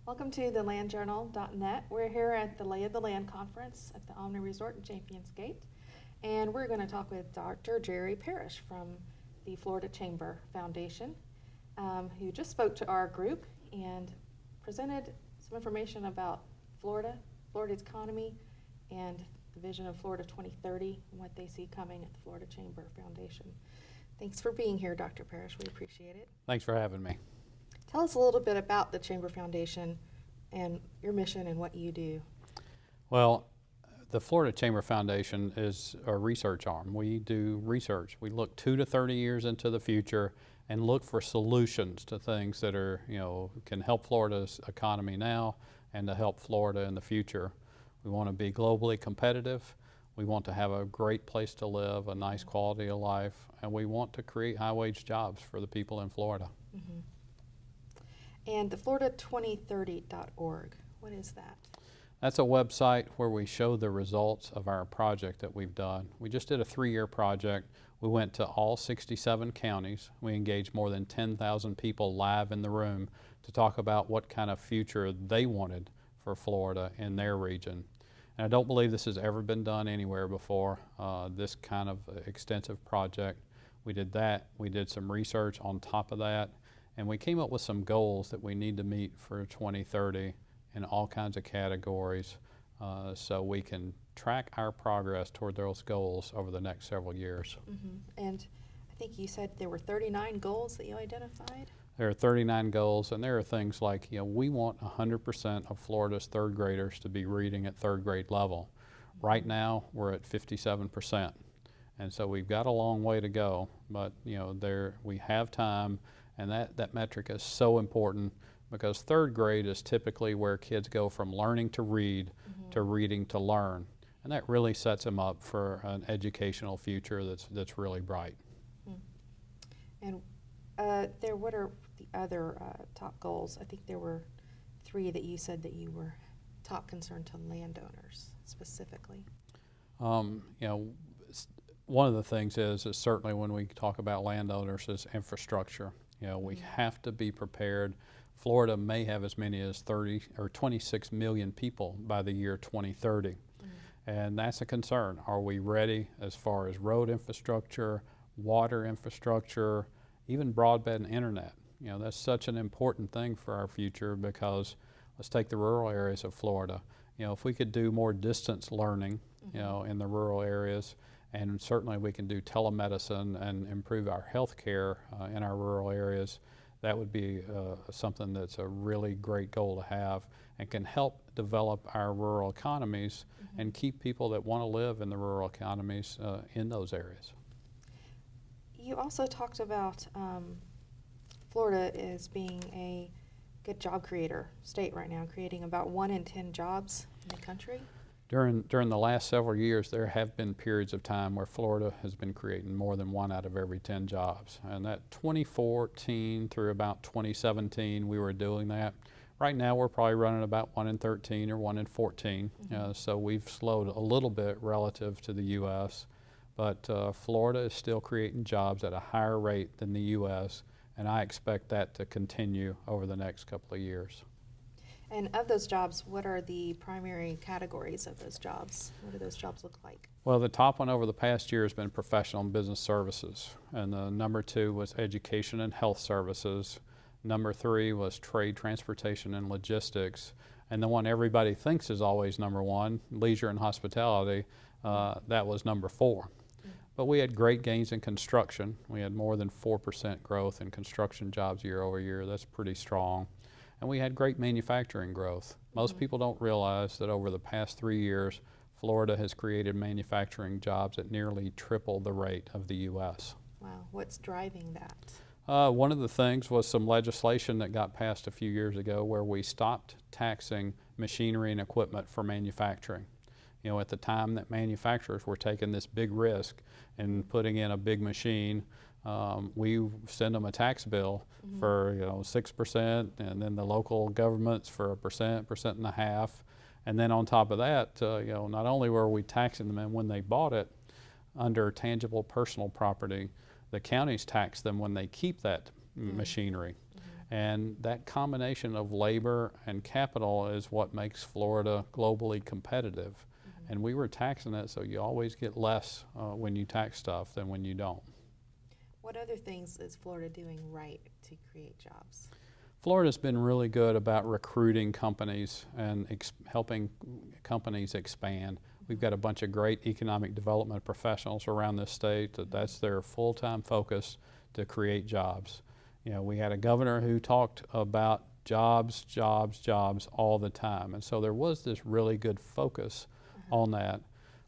Welcome to the landjournal.net. We're here at the Lay of the Land Conference at the Omni Resort in Champions Gate, and we're going to talk with Dr. Jerry Parrish from the Florida Chamber Foundation, who just spoke to our group and presented some information about Florida's economy, and the vision of Florida 2030 and what they see coming at the Florida Chamber Foundation. Thanks for being here, Dr. Parrish. We appreciate it. Thanks for having me. Tell us a little bit about the Chamber Foundation and your mission and what you do. Well, the Florida Chamber Foundation is a research arm. We do research. We look 2 to 30 years into the future and look for solutions to things that are, can help Florida's economy now and to help Florida in the future. We want to be globally competitive. We want to have a great place to live, a nice quality of life, and we want to create high-wage jobs for the people in Florida. Mm-hmm. And the Florida2030.org, what is that? That's a website where we show the results of our project that we've done. We just did a 3-year project. We went to all 67 counties. We engaged more than 10,000 people live in the room to talk about what kind of future they wanted for Florida in their region. And I don't believe this has ever been done anywhere before, this kind of extensive project. We did that. We did some research on top of that. And we came up with some goals that we need to meet for 2030 in all kinds of categories, so we can track our progress toward those goals over the next several years. Mm-hmm. And I think you said there were 39 goals that you identified? There are 39 goals, and there are things like, we want 100% of Florida's third graders to be reading at third grade level. Right now, we're at 57%. And so we've got a long way to go, but we have time. And that metric is so important because third grade is typically where kids go from learning to read to reading to learn. And that really sets them up for an educational future that's really bright. And what are the other top goals? I think there were 3 that you said that you were top concern to landowners specifically. One of the things is certainly when we talk about landowners is infrastructure. We have to be prepared. Florida may have as many as 30 or 26 million people by the year 2030. And that's a concern. Are we ready as far as road infrastructure, water infrastructure, even broadband and internet? That's such an important thing for our future because let's take the rural areas of Florida. If we could do more distance learning, in the rural areas, and certainly we can do telemedicine and improve our health care in our rural areas. That would be something that's a really great goal to have and can help develop our rural economies and keep people that want to live in the rural economies in those areas. You also talked about Florida as being a good job creator state right now, creating about 1 in 10 jobs in the country. During the last several years, there have been periods of time where Florida has been creating more than 1 out of every 10 jobs. And that 2014 through about 2017, we were doing that. Right now, we're probably running about 1 in 13 or 1 in 14. So we've slowed a little bit relative to the U.S. But Florida is still creating jobs at a higher rate than the U.S. And I expect that to continue over the next couple of years. And of those jobs, what are the primary categories of those jobs? What do those jobs look like? Well, the top one over the past year has been professional and business services. And the number 2 was education and health services. Number 3 was trade, transportation, and logistics. And the one everybody thinks is always number 1, leisure and hospitality, that was number 4. But we had great gains in construction. We had more than 4% growth in construction jobs year over year. That's pretty strong. And we had great manufacturing growth. Most people don't realize that over the past 3 years, Florida has created manufacturing jobs at nearly triple the rate of the U.S. Wow, what's driving that? One of the things was some legislation that got passed a few years ago where we stopped taxing machinery and equipment for manufacturing. At the time that manufacturers were taking this big risk and putting in a big machine, we send them a tax bill for 6%, and then the local governments for 1.5%, and then on top of that, not only were we taxing them when they bought it under tangible personal property, the counties tax them when they keep that machinery. And that combination of labor and capital is what makes Florida globally competitive. And we were taxing it, so you always get less when you tax stuff than when you don't. What other things is Florida doing right to create jobs? Florida's been really good about recruiting companies and helping companies expand. We've got a bunch of great economic development professionals around this state that's their full-time focus to create jobs. You know, we had a governor who talked about jobs, jobs, jobs all the time. And so there was this really good focus on that.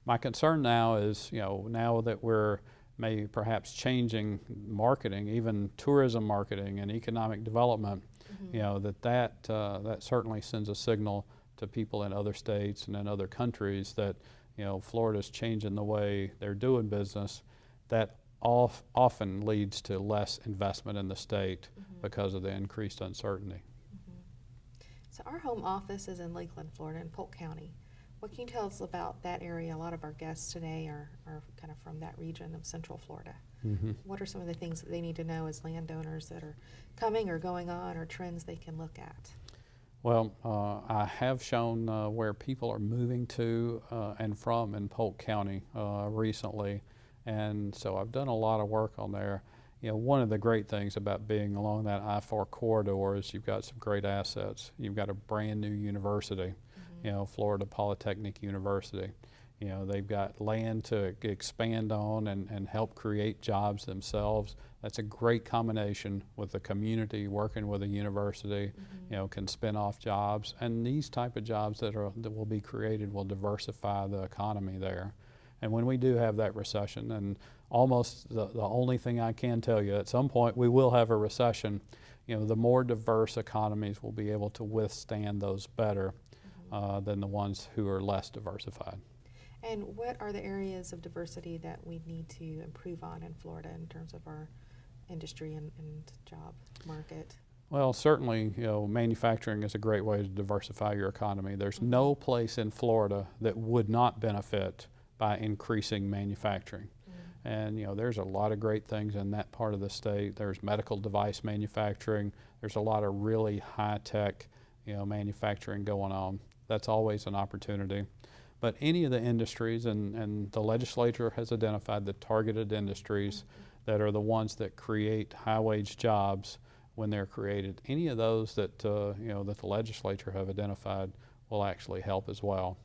My concern now is, you know, now that we're maybe perhaps changing marketing, even tourism marketing and economic development, you know, that certainly sends a signal to people in other states and in other countries that, you know, Florida's changing the way they're doing business. That often leads to less investment in the state because of the increased uncertainty. So our home office is in Lakeland, Florida, in Polk County. What can you tell us about that area? A lot of our guests today are kind of from that region of Central Florida. What are some of the things that they need to know as landowners that are coming or going on, or trends they can look at? Well, I have shown where people are moving to and from in Polk County recently, and so I've done a lot of work on there. You know, one of the great things about being along that I-4 corridor is you've got some great assets. You've got a brand new university, you know, Florida Polytechnic University. You know, they've got land to expand on and help create jobs themselves. That's a great combination with the community working with a university, you know, can spin off jobs. And these type of jobs that will be created will diversify the economy there. And when we do have that recession, and almost the only thing I can tell you, at some point we will have a recession, you know, the more diverse economies will be able to withstand those better than the ones who are less diversified. And what are the areas of diversity that we need to improve on in Florida in terms of our industry and job market? Well, certainly, you know, manufacturing is a great way to diversify your economy. There's no place in Florida that would not benefit by increasing manufacturing. And, you know, there's a lot of great things in that part of the state. There's medical device manufacturing. There's a lot of really high-tech, you know, manufacturing going on. That's always an opportunity. But any of the industries, and the legislature has identified the targeted industries that are the ones that create high-wage jobs when they're created. Any of those that, you know, that the legislature have identified will actually help as well.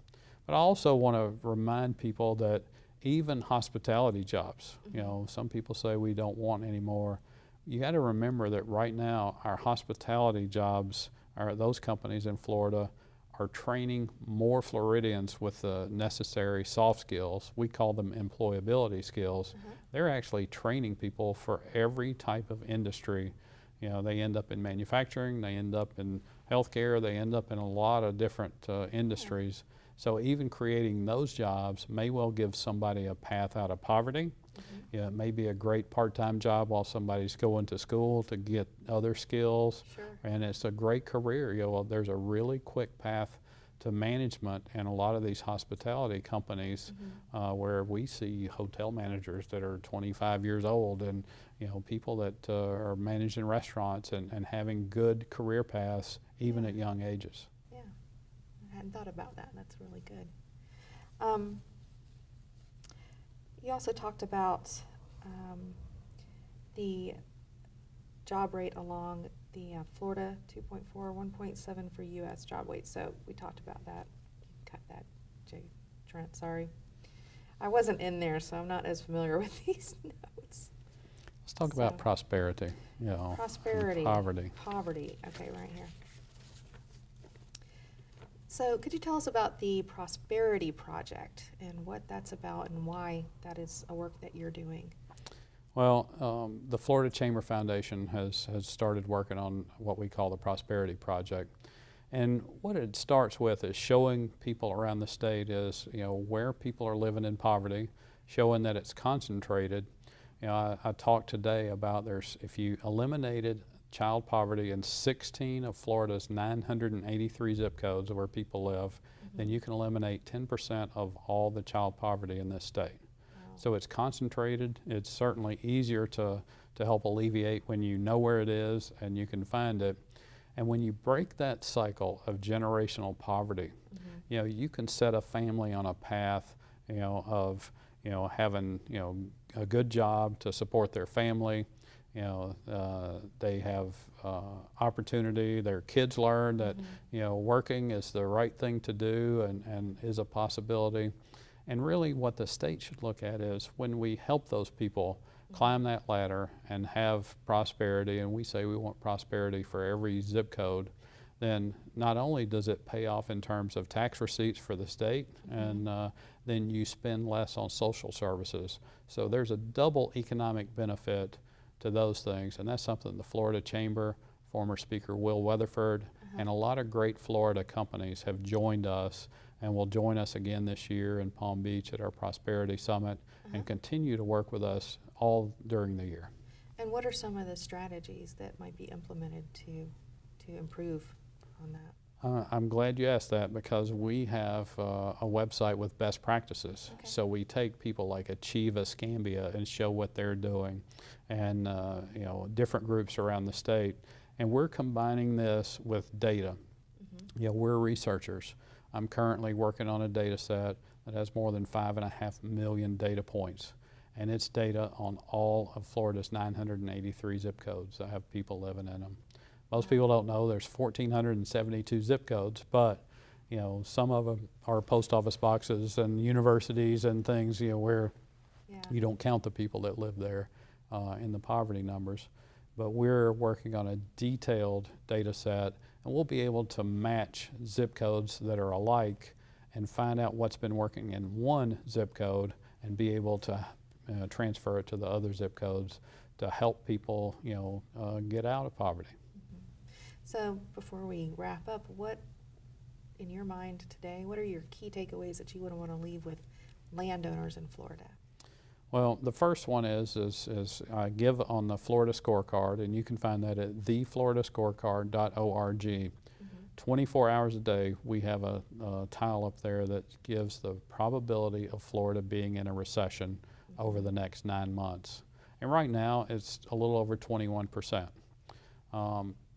But I also want to remind people that even hospitality jobs, you know, some people say we don't want any more. You got to remember that right now our hospitality jobs, those companies in Florida are training more Floridians with the necessary soft skills. We call them employability skills. They're actually training people for every type of industry. You know, they end up in manufacturing, they end up in healthcare, they end up in a lot of different industries. So even creating those jobs may well give somebody a path out of poverty. You know, it may be a great part-time job while somebody's going to school to get other skills. And it's a great career. You know, there's a really quick path to management in a lot of these hospitality companies where we see hotel managers that are 25 years old, and, you know, people that are managing restaurants and having good career paths even at young ages. Yeah, I hadn't thought about that. That's really good. You also talked about the job rate along the Florida 2.4, 1.7 for U.S. job weight. So we talked about that. Cut that, Jay Trent, sorry. I wasn't in there, so I'm not as familiar with these notes. Let's talk about prosperity, you know, prosperity, poverty. Poverty, okay, right here. So could you tell us about the Prosperity Project and what that's about and why that is a work that you're doing? Well, the Florida Chamber Foundation has started working on what we call the Prosperity Project. And what it starts with is showing people around the state is, you know, where people are living in poverty, showing that it's concentrated. You know, I talked today about if you eliminated child poverty in 16 of Florida's 983 zip codes where people live, then you can eliminate 10% of all the child poverty in this state. So it's concentrated. It's certainly easier to to help alleviate when you know where it is and you can find it. And when you break that cycle of generational poverty, you know, you can set a family on a path, you know, of, you know, having, you know, a good job to support their family. You know, they have opportunity, their kids learn that, you know, working is the right thing to do and is a possibility. And really what the state should look at is when we help those people climb that ladder and have prosperity, and we say we want prosperity for every zip code, then not only does it pay off in terms of tax receipts for the state, and then you spend less on social services. So there's a double economic benefit to those things, and that's something the Florida Chamber, former Speaker Will Weatherford, and a lot of great Florida companies have joined us and will join us again this year in Palm Beach at our Prosperity Summit and continue to work with us all during the year. And what are some of the strategies that might be implemented to improve on that? I'm glad you asked that because we have a website with best practices. Okay. So we take people like Achieve Escambia and show what they're doing, and you know, different groups around the state. And we're combining this with data. You know, we're researchers. I'm currently working on a data set that has more than 5.5 million data points. And it's data on all of Florida's 983 zip codes that have people living in them. Most people don't know there's 1,472 zip codes, but you know, some of them are post office boxes and universities and things, you know, where you don't count the people that live there in the poverty numbers. But we're working on a detailed data set, and we'll be able to match zip codes that are alike and find out what's been working in one zip code and be able to transfer it to the other zip codes to help people, you know, get out of poverty. So before we wrap up, what, in your mind today, what are your key takeaways that you would want to leave with landowners in Florida? Well, the first one is I give on the Florida Scorecard, and you can find that at thefloridascorecard.org. 24 hours a day, we have a tile up there that gives the probability of Florida being in a recession over the next 9 months. And right now, it's a little over 21%.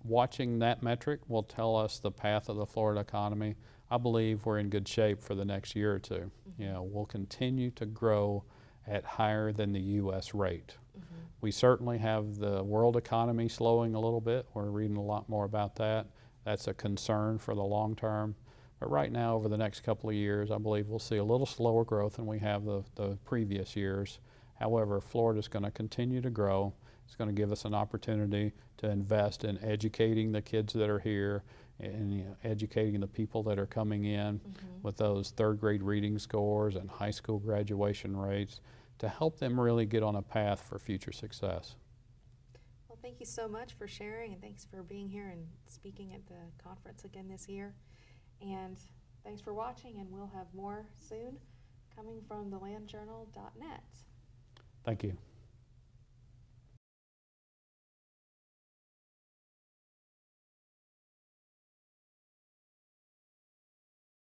Watching that metric will tell us the path of the Florida economy. I believe we're in good shape for the next year or two. You know, we'll continue to grow at higher than the U.S. rate. We certainly have the world economy slowing a little bit. We're reading a lot more about that. That's a concern for the long term. But right now, over the next couple of years, I believe we'll see a little slower growth than we have the previous years. However, Florida's going to continue to grow. It's going to give us an opportunity to invest in educating the kids that are here and, you know, educating the people that are coming in with those third grade reading scores and high school graduation rates to help them really get on a path for future success. Well, thank you so much for sharing, and thanks for being here and speaking at the conference again this year. And thanks for watching, and we'll have more soon coming from thelandjournal.net. Thank you.